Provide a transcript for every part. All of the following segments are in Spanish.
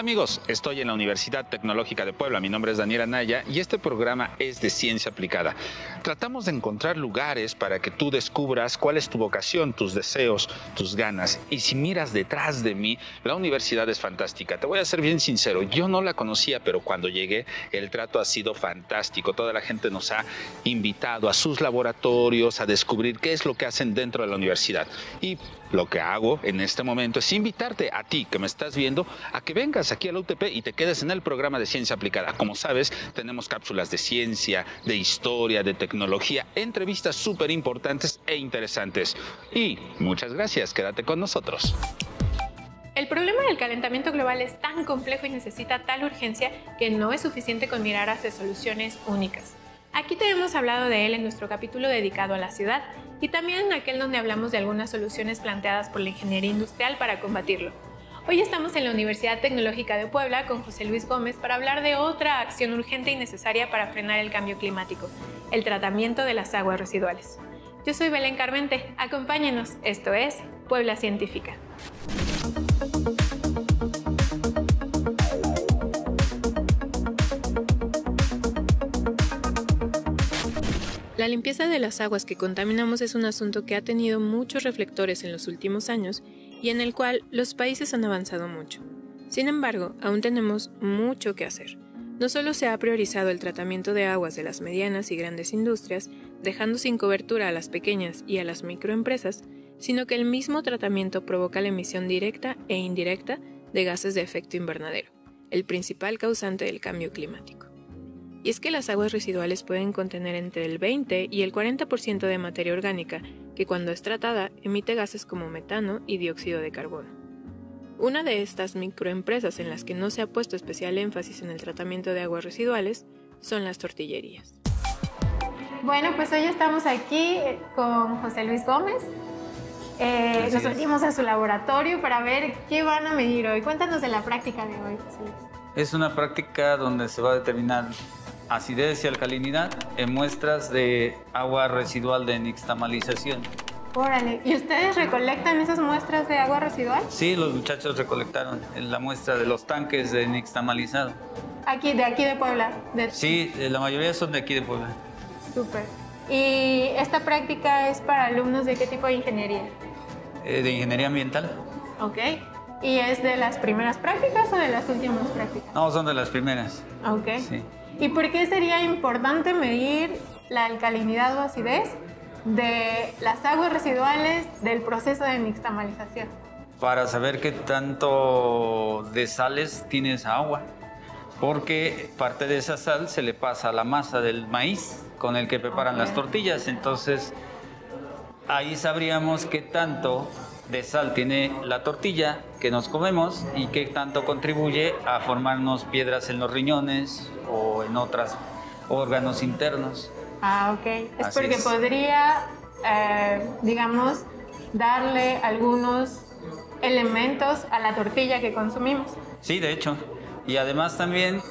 amigos, estoy en la Universidad Tecnológica de Puebla. Mi nombre es Daniel Anaya y este programa es de ciencia aplicada. Tratamos de encontrar lugares para que tú descubras cuál es tu vocación, tus deseos, tus ganas. Y si miras detrás de mí, la universidad es fantástica. Te voy a ser bien sincero, yo no la conocía, pero cuando llegué el trato ha sido fantástico. Toda la gente nos ha invitado a sus laboratorios a descubrir qué es lo que hacen dentro de la universidad. Y lo que hago en este momento es invitarte a ti que me estás viendo a que vengas aquí a la UTP y te quedes en el programa de ciencia aplicada. Como sabes, tenemos cápsulas de ciencia, de historia, de tecnología, entrevistas súper importantes e interesantes. Y muchas gracias, quédate con nosotros. El problema del calentamiento global es tan complejo y necesita tal urgencia que no es suficiente con mirar hacia soluciones únicas. Aquí te hemos hablado de él en nuestro capítulo dedicado a la ciudad y también en aquel donde hablamos de algunas soluciones planteadas por la ingeniería industrial para combatirlo. Hoy estamos en la Universidad Tecnológica de Puebla con José Luis Gómez para hablar de otra acción urgente y necesaria para frenar el cambio climático, el tratamiento de las aguas residuales. Yo soy Belén Carmente, acompáñenos, esto es Puebla Científica. La limpieza de las aguas que contaminamos es un asunto que ha tenido muchos reflectores en los últimos años y en el cual los países han avanzado mucho. Sin embargo, aún tenemos mucho que hacer. No solo se ha priorizado el tratamiento de aguas de las medianas y grandes industrias, dejando sin cobertura a las pequeñas y a las microempresas, sino que el mismo tratamiento provoca la emisión directa e indirecta de gases de efecto invernadero, el principal causante del cambio climático. Y es que las aguas residuales pueden contener entre el 20 y el 40% de materia orgánica que cuando es tratada emite gases como metano y dióxido de carbono. Una de estas microempresas en las que no se ha puesto especial énfasis en el tratamiento de aguas residuales son las tortillerías. Bueno, pues hoy estamos aquí con José Luis Gómez. Nos metimos a su laboratorio para ver qué van a medir hoy. Cuéntanos de la práctica de hoy, José Luis. Es una práctica donde se va a determinar acidez y alcalinidad en muestras de agua residual de nixtamalización. Órale, ¿y ustedes recolectan esas muestras de agua residual? Sí, los muchachos recolectaron la muestra de los tanques de nixtamalizado. De aquí de Puebla. Sí, la mayoría son de aquí de Puebla. Súper. ¿Y esta práctica es para alumnos de qué tipo de ingeniería? De ingeniería ambiental. Ok. ¿Y es de las primeras prácticas o de las últimas prácticas? No, son de las primeras. Ok. Sí. ¿Y por qué sería importante medir la alcalinidad o acidez de las aguas residuales del proceso de nixtamalización? Para saber qué tanto de sales tiene esa agua, porque parte de esa sal se le pasa a la masa del maíz con el que preparan las tortillas, entonces ahí sabríamos qué tanto de sal tiene la tortilla que nos comemos y qué tanto contribuye a formarnos piedras en los riñones o en otros órganos internos. Ah, ok. Es Así porque podría, digamos, darle algunos elementos a la tortilla que consumimos. Sí, de hecho. Y además también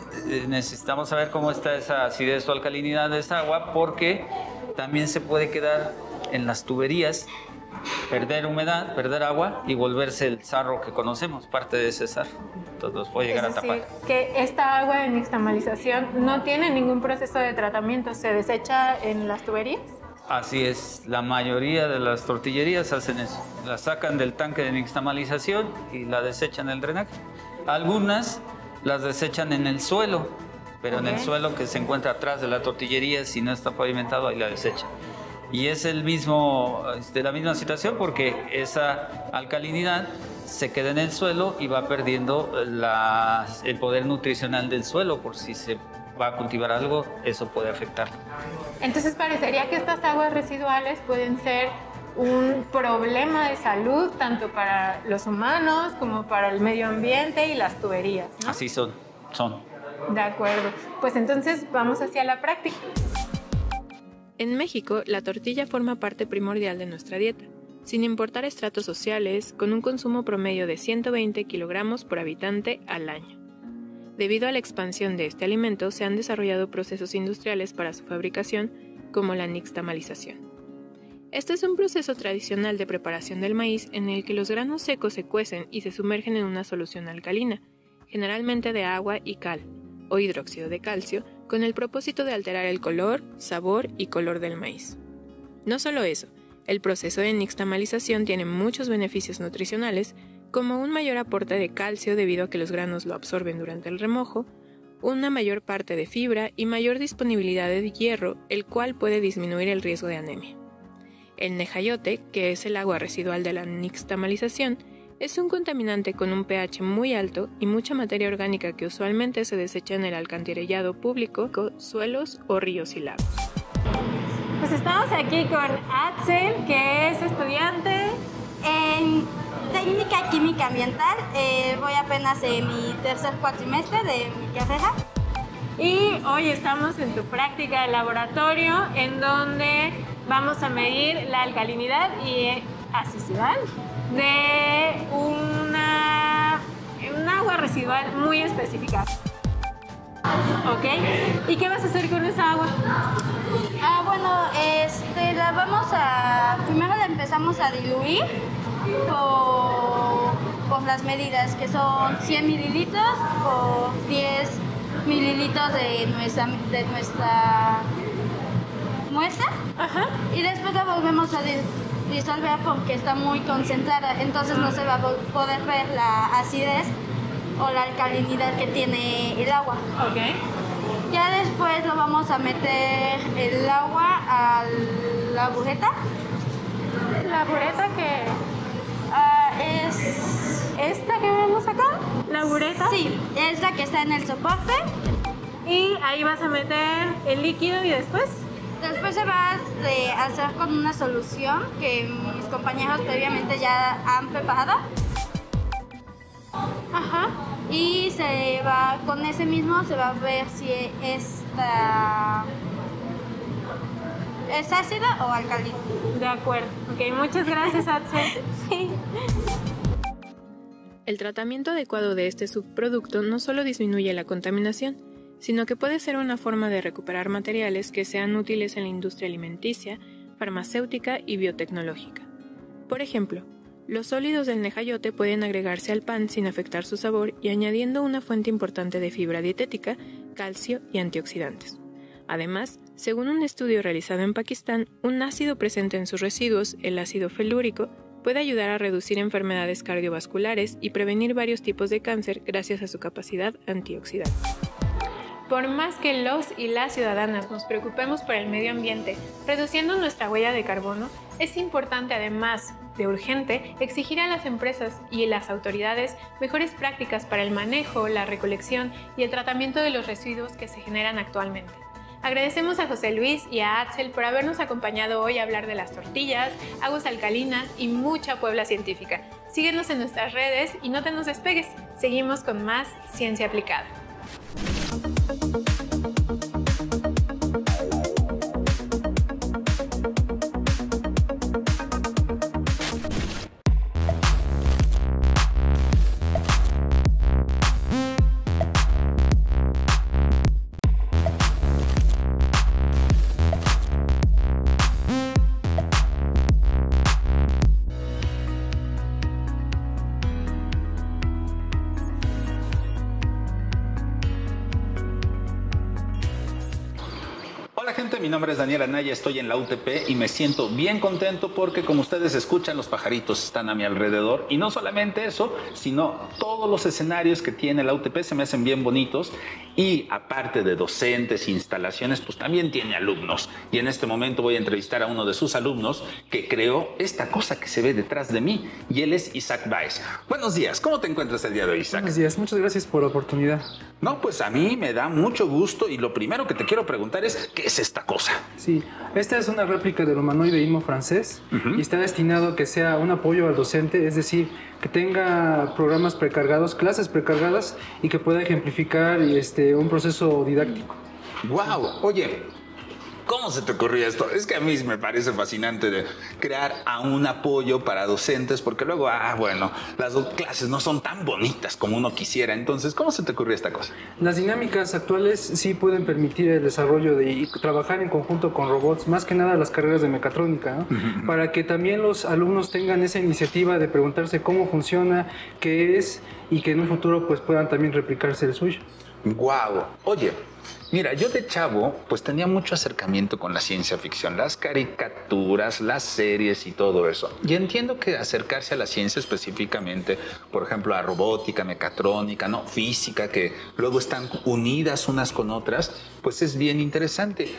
necesitamos saber cómo está esa acidez o alcalinidad de esa agua, porque también se puede quedar en las tuberías, perder humedad, perder agua y volverse el sarro que conocemos, parte de ese sarro. Entonces nos puede llegar a tapar. Es decir, que esta agua de nixtamalización no tiene ningún proceso de tratamiento, ¿se desecha en las tuberías? Así es, la mayoría de las tortillerías hacen eso. La sacan del tanque de nixtamalización y la desechan en el drenaje. Algunas las desechan en el suelo, pero en el suelo que se encuentra atrás de la tortillería, si no está pavimentado, ahí la desechan. Y es la misma situación, porque esa alcalinidad se queda en el suelo y va perdiendo el poder nutricional del suelo. Por si se va a cultivar algo, eso puede afectarlo. Entonces parecería que estas aguas residuales pueden ser un problema de salud tanto para los humanos como para el medio ambiente y las tuberías, ¿no? Así son. De acuerdo. Pues entonces vamos hacia la práctica. En México, la tortilla forma parte primordial de nuestra dieta, sin importar estratos sociales, con un consumo promedio de 120 kilogramos por habitante al año. Debido a la expansión de este alimento, se han desarrollado procesos industriales para su fabricación, como la nixtamalización. Este es un proceso tradicional de preparación del maíz en el que los granos secos se cuecen y se sumergen en una solución alcalina, generalmente de agua y cal, o hidróxido de calcio, con el propósito de alterar el color, sabor y color del maíz. No solo eso, el proceso de nixtamalización tiene muchos beneficios nutricionales, como un mayor aporte de calcio debido a que los granos lo absorben durante el remojo, una mayor parte de fibra y mayor disponibilidad de hierro, el cual puede disminuir el riesgo de anemia. El nejayote, que es el agua residual de la nixtamalización, es un contaminante con un pH muy alto y mucha materia orgánica que usualmente se desecha en el alcantarillado público, suelos o ríos y lagos. Pues estamos aquí con Axel, que es estudiante en Técnica Química Ambiental. Voy apenas en mi tercer cuatrimestre de mi carrera. Y hoy estamos en tu práctica de laboratorio, en donde vamos a medir la alcalinidad y asicidad de un agua residual muy específica. ¿Ok? ¿Y qué vas a hacer con esa agua? Bueno, la vamos a... Primero la empezamos a diluir por las medidas, que son 100 mililitros por 10 mililitros de nuestra muestra. Ajá. Y después la volvemos a disolver porque está muy concentrada, entonces no se va a poder ver la acidez o la alcalinidad que tiene el agua. Ok. Ya después lo vamos a meter el agua a la bureta. ¿La bureta que es... esta que vemos acá? ¿La bureta? Sí, es la que está en el soporte. Y ahí vas a meter el líquido y después... Después se va a hacer con una solución que mis compañeros previamente ya han preparado. Ajá. Y con ese mismo se va a ver si esta es ácida o alcalina. De acuerdo. Ok, muchas gracias, Axel. Sí. El tratamiento adecuado de este subproducto no solo disminuye la contaminación, sino que puede ser una forma de recuperar materiales que sean útiles en la industria alimenticia, farmacéutica y biotecnológica. Por ejemplo, los sólidos del nejayote pueden agregarse al pan sin afectar su sabor y añadiendo una fuente importante de fibra dietética, calcio y antioxidantes. Además, según un estudio realizado en Pakistán, un ácido presente en sus residuos, el ácido felúrico, puede ayudar a reducir enfermedades cardiovasculares y prevenir varios tipos de cáncer gracias a su capacidad antioxidante. Por más que los y las ciudadanas nos preocupemos por el medio ambiente, reduciendo nuestra huella de carbono, es importante, además de urgente, exigir a las empresas y las autoridades mejores prácticas para el manejo, la recolección y el tratamiento de los residuos que se generan actualmente. Agradecemos a José Luis y a Axel por habernos acompañado hoy a hablar de las tortillas, aguas alcalinas y mucha Puebla científica. Síguenos en nuestras redes y no te nos despegues. Seguimos con más Ciencia Aplicada. Mi nombre es Daniel Anaya, estoy en la UTP y me siento bien contento porque, como ustedes escuchan, los pajaritos están a mi alrededor y no solamente eso, sino todos los escenarios que tiene la UTP se me hacen bien bonitos y aparte de docentes e instalaciones, pues también tiene alumnos. Y en este momento voy a entrevistar a uno de sus alumnos que creó esta cosa que se ve detrás de mí y él es Isaac Baez. Buenos días, ¿cómo te encuentras el día de hoy, Isaac? Buenos días, muchas gracias por la oportunidad. No, pues a mí me da mucho gusto y lo primero que te quiero preguntar es, ¿qué es esta cosa? Sí, esta es una réplica del humanoide IMO francés y está destinado a que sea un apoyo al docente, es decir, que tenga programas precargados, clases precargadas y que pueda ejemplificar un proceso didáctico. ¡Wow! Oye, ¿Cómo se te ocurrió esto? Es que a mí me parece fascinante de crear a un apoyo para docentes, porque luego, bueno, las clases no son tan bonitas como uno quisiera. Entonces, ¿cómo se te ocurrió esta cosa? Las dinámicas actuales sí pueden permitir el desarrollo y trabajar en conjunto con robots, más que nada las carreras de mecatrónica, ¿no? Para que también los alumnos tengan esa iniciativa de preguntarse cómo funciona, qué es, y que en un futuro pues puedan también replicarse el suyo. ¡Guau! Oye, mira, yo de chavo pues tenía mucho acercamiento con la ciencia ficción, las caricaturas, las series y todo eso. Y entiendo que acercarse a la ciencia específicamente, por ejemplo, a robótica, mecatrónica, ¿no? Física, que luego están unidas unas con otras, pues es bien interesante.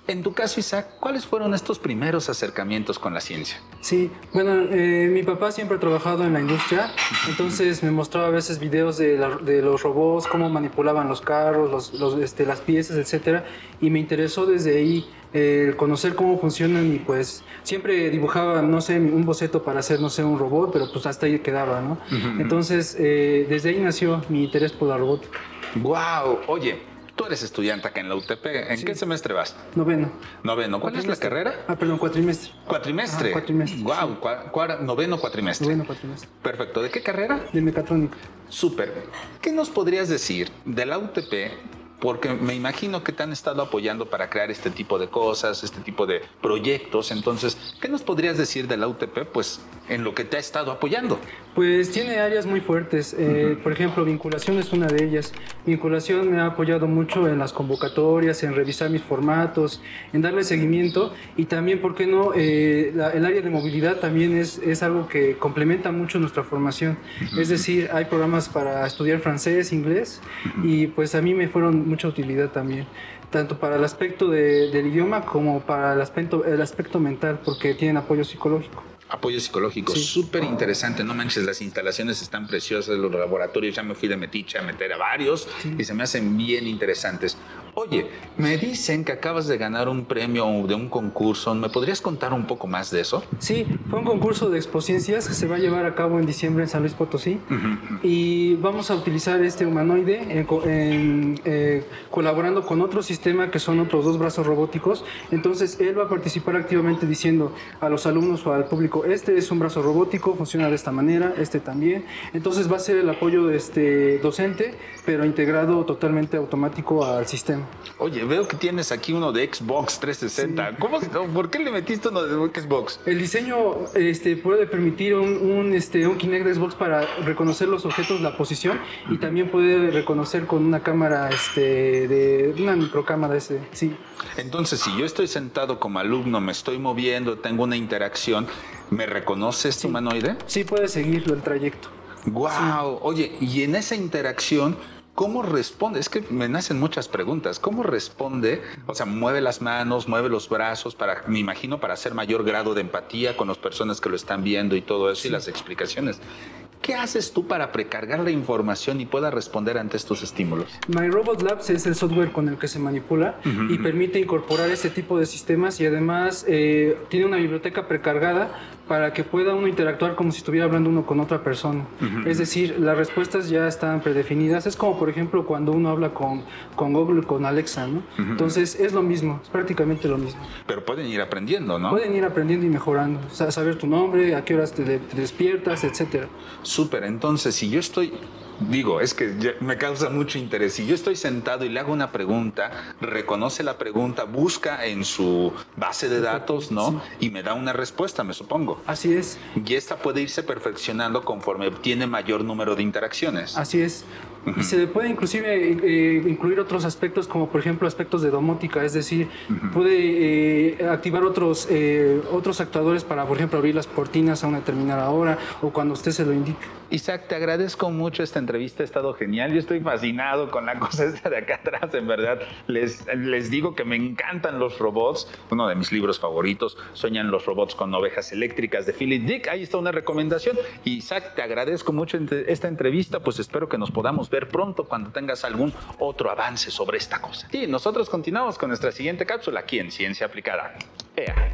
En tu caso, Isaac, ¿cuáles fueron estos primeros acercamientos con la ciencia? Sí, bueno, mi papá siempre ha trabajado en la industria, entonces me mostraba a veces videos de los robots, cómo manipulaban los carros, las piezas, etcétera, y me interesó desde ahí el conocer cómo funcionan y pues siempre dibujaba, no sé, un boceto para hacer, no sé, un robot, pero pues hasta ahí quedaba, ¿no? Entonces, desde ahí nació mi interés por la robótica. ¡Wow! Oye, tú eres estudiante acá en la UTP. ¿En qué semestre vas? Noveno. ¿Cuál es la carrera? Perdón, cuatrimestre. ¿Cuatrimestre? Cuatrimestre. Wow, noveno cuatrimestre. Noveno cuatrimestre. Perfecto. ¿De qué carrera? De mecatrónica. Súper. ¿Qué nos podrías decir de la UTP? Porque me imagino que te han estado apoyando para crear este tipo de cosas, este tipo de proyectos. Entonces, ¿qué nos podrías decir de la UTP, pues, en lo que te ha estado apoyando? Pues tiene áreas muy fuertes. Por ejemplo, vinculación es una de ellas. Vinculación me ha apoyado mucho en las convocatorias, en revisar mis formatos, en darle seguimiento. Y también, ¿por qué no? El área de movilidad también es algo que complementa mucho nuestra formación. Es decir, hay programas para estudiar francés, inglés, y pues a mí me fueron mucha utilidad también, tanto para el aspecto del idioma como para el aspecto mental, porque tienen apoyo psicológico. Apoyo psicológico, sí. Súper interesante, no manches, las instalaciones están preciosas, los laboratorios, ya me fui de metiche a meter a varios, sí, y se me hacen bien interesantes. Oye, me dicen que acabas de ganar un premio de un concurso, ¿me podrías contar un poco más de eso? Sí, fue un concurso de Expociencias que se va a llevar a cabo en diciembre en San Luis Potosí, y vamos a utilizar este humanoide colaborando con otro sistema que son otros 2 brazos robóticos. Entonces él va a participar activamente diciendo a los alumnos o al público: este es un brazo robótico, funciona de esta manera, este también. Entonces va a ser el apoyo docente, pero integrado totalmente automático al sistema. Oye, veo que tienes aquí uno de Xbox 360. Sí. ¿Por qué le metiste uno de Xbox? El diseño puede permitir un Kinect de Xbox para reconocer los objetos, la posición, y también puede reconocer con una cámara, una microcámara sí. Entonces, si yo estoy sentado como alumno, me estoy moviendo, tengo una interacción, ¿me reconoce este humanoide? Sí, puede seguirlo el trayecto. ¡Guau! Sí. Oye, y en esa interacción, ¿cómo responde? Es que me nacen muchas preguntas. ¿Cómo responde? O sea, mueve las manos, mueve los brazos, me imagino, para hacer mayor grado de empatía con las personas que lo están viendo y todo eso, sí, y las explicaciones. ¿Qué haces tú para precargar la información y pueda responder ante estos estímulos? My Robot Labs es el software con el que se manipula y permite incorporar ese tipo de sistemas, y además tiene una biblioteca precargada para que pueda uno interactuar como si estuviera hablando uno con otra persona. Es decir, las respuestas ya están predefinidas. Es como, por ejemplo, cuando uno habla con Google, con Alexa, ¿no? Entonces es lo mismo, es prácticamente lo mismo. Pero pueden ir aprendiendo, ¿no? Pueden ir aprendiendo y mejorando. Saber tu nombre, a qué horas te despiertas, etcétera. Súper, entonces si yo estoy, es que me causa mucho interés, si yo estoy sentado y le hago una pregunta, reconoce la pregunta, busca en su base de datos, ¿no? Sí. Y me da una respuesta, me supongo. Así es. Y esta puede irse perfeccionando conforme obtiene mayor número de interacciones. Así es. Y se puede inclusive incluir otros aspectos, como por ejemplo aspectos de domótica, es decir, puede activar otros actuadores para, por ejemplo, abrir las cortinas a una determinada hora o cuando usted se lo indique. Isaac, te agradezco mucho esta entrevista, ha estado genial. Yo estoy fascinado con la cosa esta de acá atrás, en verdad. Les digo que me encantan los robots. Uno de mis libros favoritos, Sueñan los robots con ovejas eléctricas, de Philip Dick. Ahí está una recomendación. Isaac, te agradezco mucho esta entrevista, pues espero que nos podamos ver pronto cuando tengas algún otro avance sobre esta cosa. Y nosotros continuamos con nuestra siguiente cápsula aquí en Ciencia Aplicada. ¡Ea!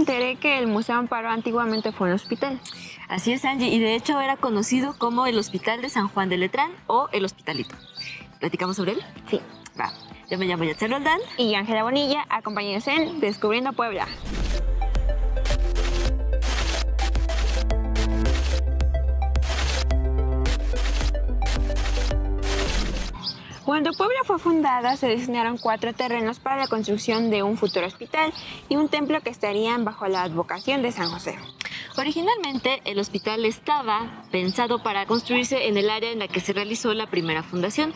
enteré que el Museo Amparo antiguamente fue un hospital. Así es, Angie, y de hecho era conocido como el Hospital de San Juan de Letrán o el Hospitalito. ¿Platicamos sobre él? Sí. Va. Yo me llamo Yatzel Roldán. Y Ángela Bonilla, acompáñenos en Descubriendo Puebla. Cuando Puebla fue fundada, se designaron 4 terrenos para la construcción de un futuro hospital y un templo que estarían bajo la advocación de San José. Originalmente, el hospital estaba pensado para construirse en el área en la que se realizó la primera fundación,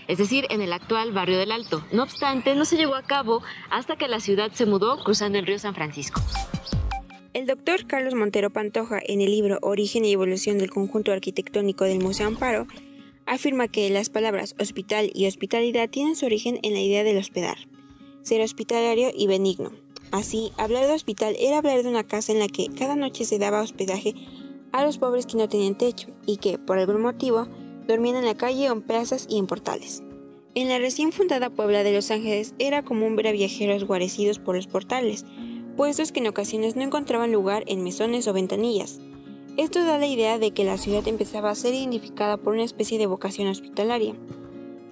es decir, en el actual barrio del Alto. No obstante, no se llevó a cabo hasta que la ciudad se mudó cruzando el río San Francisco. El doctor Carlos Montero Pantoja, en el libro Origen y Evolución del Conjunto Arquitectónico del Museo Amparo, afirma que las palabras hospital y hospitalidad tienen su origen en la idea del hospedar, ser hospitalario y benigno. Así, hablar de hospital era hablar de una casa en la que cada noche se daba hospedaje a los pobres que no tenían techo y que, por algún motivo, dormían en la calle o en plazas y en portales. En la recién fundada Puebla de Los Ángeles era común ver a viajeros guarecidos por los portales, puestos que en ocasiones no encontraban lugar en mesones o ventanillas. Esto da la idea de que la ciudad empezaba a ser identificada por una especie de vocación hospitalaria.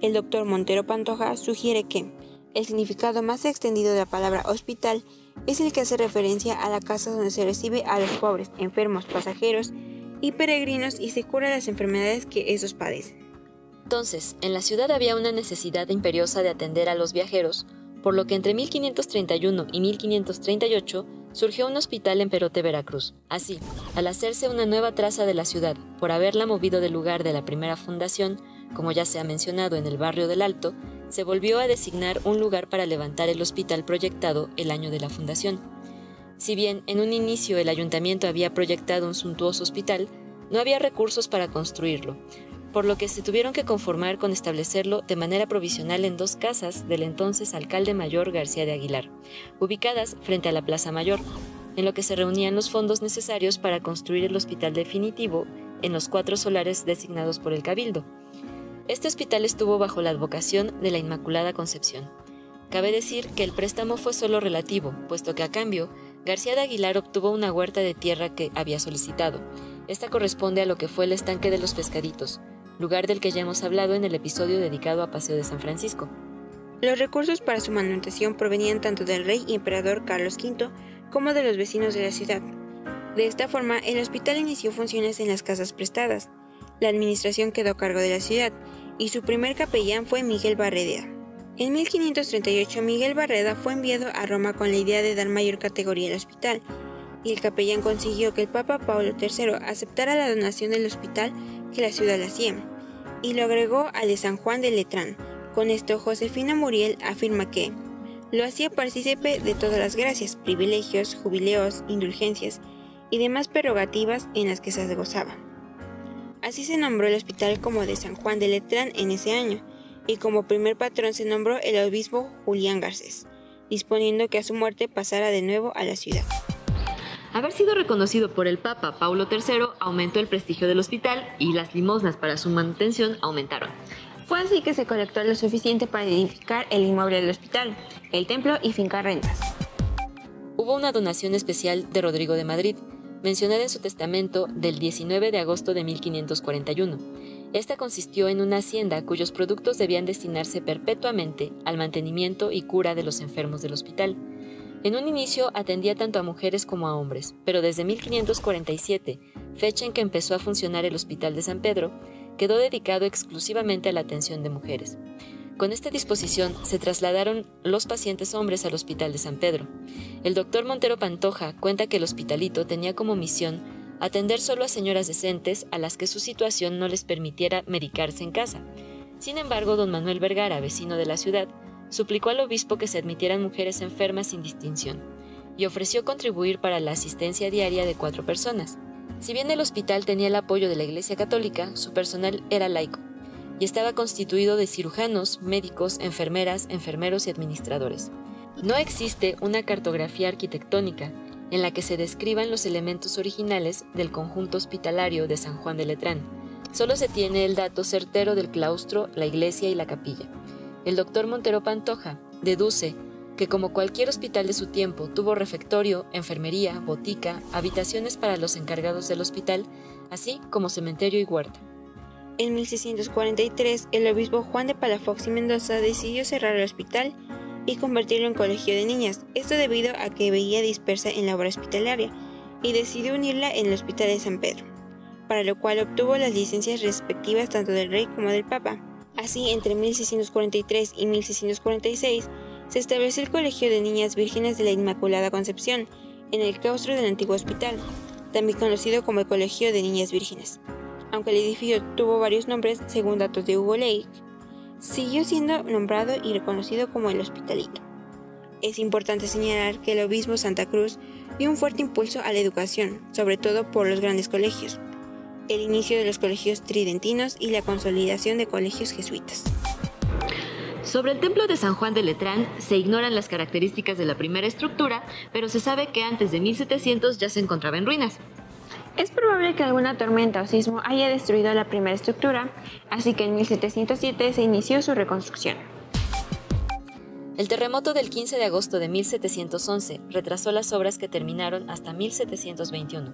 El doctor Montero Pantoja sugiere que el significado más extendido de la palabra hospital es el que hace referencia a la casa donde se recibe a los pobres, enfermos, pasajeros y peregrinos y se cura las enfermedades que estos padecen. Entonces, en la ciudad había una necesidad imperiosa de atender a los viajeros, por lo que entre 1531 y 1538 surgió un hospital en Perote, Veracruz. Así, al hacerse una nueva traza de la ciudad por haberla movido del lugar de la primera fundación, como ya se ha mencionado en el barrio del Alto, se volvió a designar un lugar para levantar el hospital proyectado el año de la fundación. Si bien en un inicio el ayuntamiento había proyectado un suntuoso hospital, no había recursos para construirlo, por lo que se tuvieron que conformar con establecerlo de manera provisional en 2 casas del entonces alcalde mayor García de Aguilar, ubicadas frente a la Plaza Mayor, en lo que se reunían los fondos necesarios para construir el hospital definitivo en los 4 solares designados por el Cabildo. Este hospital estuvo bajo la advocación de la Inmaculada Concepción. Cabe decir que el préstamo fue solo relativo, puesto que a cambio, García de Aguilar obtuvo una huerta de tierra que había solicitado. Esta corresponde a lo que fue el estanque de los Pescaditos, lugar del que ya hemos hablado en el episodio dedicado a Paseo de San Francisco. Los recursos para su manutención provenían tanto del rey y emperador Carlos V como de los vecinos de la ciudad. De esta forma, el hospital inició funciones en las casas prestadas. La administración quedó a cargo de la ciudad y su primer capellán fue Miguel Barreda. En 1538, Miguel Barreda fue enviado a Roma con la idea de dar mayor categoría al hospital, y el capellán consiguió que el Papa Pablo III aceptara la donación del hospital que la ciudad le hacía, y lo agregó al de San Juan de Letrán. Con esto, Josefina Muriel afirma que lo hacía partícipe de todas las gracias, privilegios, jubileos, indulgencias y demás prerrogativas en las que se gozaba. Así se nombró el hospital como de San Juan de Letrán en ese año, y como primer patrón se nombró el obispo Julián Garcés, disponiendo que a su muerte pasara de nuevo a la ciudad. Haber sido reconocido por el Papa Paulo III aumentó el prestigio del hospital y las limosnas para su manutención aumentaron. Fue así que se colectó lo suficiente para edificar el inmueble del hospital, el templo y fincar rentas. Hubo una donación especial de Rodrigo de Madrid, mencionada en su testamento del 19 de agosto de 1541. Esta consistió en una hacienda cuyos productos debían destinarse perpetuamente al mantenimiento y cura de los enfermos del hospital. En un inicio atendía tanto a mujeres como a hombres, pero desde 1547, fecha en que empezó a funcionar el Hospital de San Pedro, quedó dedicado exclusivamente a la atención de mujeres. Con esta disposición se trasladaron los pacientes hombres al Hospital de San Pedro. El doctor Montero Pantoja cuenta que el hospitalito tenía como misión atender solo a señoras decentes a las que su situación no les permitiera medicarse en casa. Sin embargo, don Manuel Vergara, vecino de la ciudad, suplicó al obispo que se admitieran mujeres enfermas sin distinción y ofreció contribuir para la asistencia diaria de 4 personas. Si bien el hospital tenía el apoyo de la Iglesia Católica, su personal era laico y estaba constituido de cirujanos, médicos, enfermeras, enfermeros y administradores. No existe una cartografía arquitectónica en la que se describan los elementos originales del conjunto hospitalario de San Juan de Letrán. Solo se tiene el dato certero del claustro, la iglesia y la capilla. El doctor Montero Pantoja deduce que como cualquier hospital de su tiempo tuvo refectorio, enfermería, botica, habitaciones para los encargados del hospital, así como cementerio y huerta. En 1643, el obispo Juan de Palafox y Mendoza decidió cerrar el hospital y convertirlo en colegio de niñas, esto debido a que veía dispersa en la obra hospitalaria, y decidió unirla en el Hospital de San Pedro, para lo cual obtuvo las licencias respectivas tanto del rey como del papa. Así, entre 1643 y 1646, se estableció el Colegio de Niñas Vírgenes de la Inmaculada Concepción, en el claustro del antiguo hospital, también conocido como el Colegio de Niñas Vírgenes. Aunque el edificio tuvo varios nombres, según datos de Hugo Lake, siguió siendo nombrado y reconocido como el Hospitalito. Es importante señalar que el obispo Santa Cruz dio un fuerte impulso a la educación, sobre todo por los grandes colegios, el inicio de los colegios tridentinos y la consolidación de colegios jesuitas. Sobre el templo de San Juan de Letrán se ignoran las características de la primera estructura, pero se sabe que antes de 1700 ya se encontraba en ruinas. Es probable que alguna tormenta o sismo haya destruido la primera estructura, así que en 1707 se inició su reconstrucción. El terremoto del 15 de agosto de 1711 retrasó las obras que terminaron hasta 1721.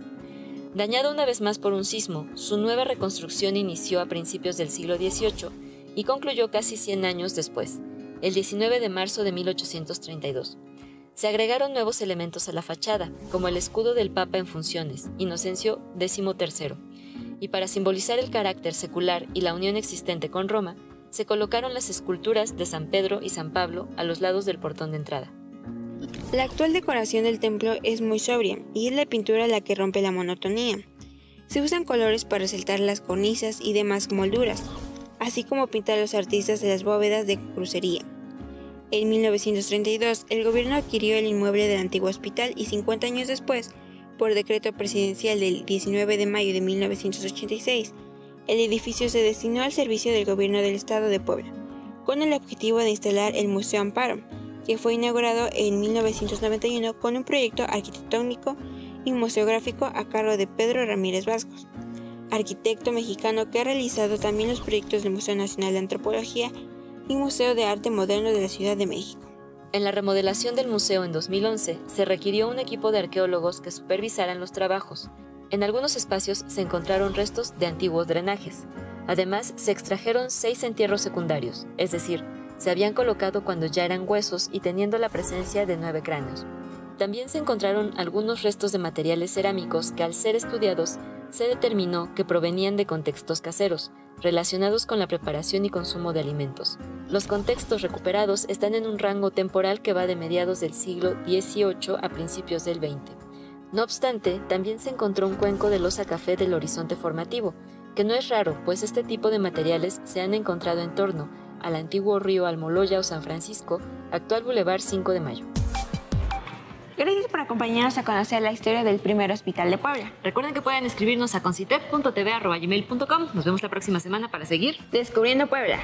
Dañado una vez más por un sismo, su nueva reconstrucción inició a principios del siglo XVIII y concluyó casi 100 años después, el 19 de marzo de 1832. Se agregaron nuevos elementos a la fachada, como el escudo del Papa en funciones, Inocencio XIII, y para simbolizar el carácter secular y la unión existente con Roma, se colocaron las esculturas de San Pedro y San Pablo a los lados del portón de entrada. La actual decoración del templo es muy sobria y es la pintura la que rompe la monotonía. Se usan colores para resaltar las cornisas y demás molduras, así como pintar los artistas de las bóvedas de crucería. En 1932, el gobierno adquirió el inmueble del antiguo hospital y 50 años después, por decreto presidencial del 19 de mayo de 1986, el edificio se destinó al servicio del gobierno del estado de Puebla, con el objetivo de instalar el Museo Amparo, que fue inaugurado en 1991 con un proyecto arquitectónico y museográfico a cargo de Pedro Ramírez Vascos, arquitecto mexicano que ha realizado también los proyectos del Museo Nacional de Antropología y Museo de Arte Moderno de la Ciudad de México. En la remodelación del museo en 2011, se requirió un equipo de arqueólogos que supervisaran los trabajos. En algunos espacios se encontraron restos de antiguos drenajes. Además, se extrajeron 6 entierros secundarios, es decir, se habían colocado cuando ya eran huesos y teniendo la presencia de 9 cráneos. También se encontraron algunos restos de materiales cerámicos que, al ser estudiados, se determinó que provenían de contextos caseros, relacionados con la preparación y consumo de alimentos. Los contextos recuperados están en un rango temporal que va de mediados del siglo XVIII a principios del XX. No obstante, también se encontró un cuenco de loza café del horizonte formativo, que no es raro, pues este tipo de materiales se han encontrado en torno al antiguo río Almoloya o San Francisco, actual Boulevard 5 de Mayo. Gracias por acompañarnos a conocer la historia del primer hospital de Puebla. Recuerden que pueden escribirnos a concitep.tv@gmail.com. Nos vemos la próxima semana para seguir descubriendo Puebla.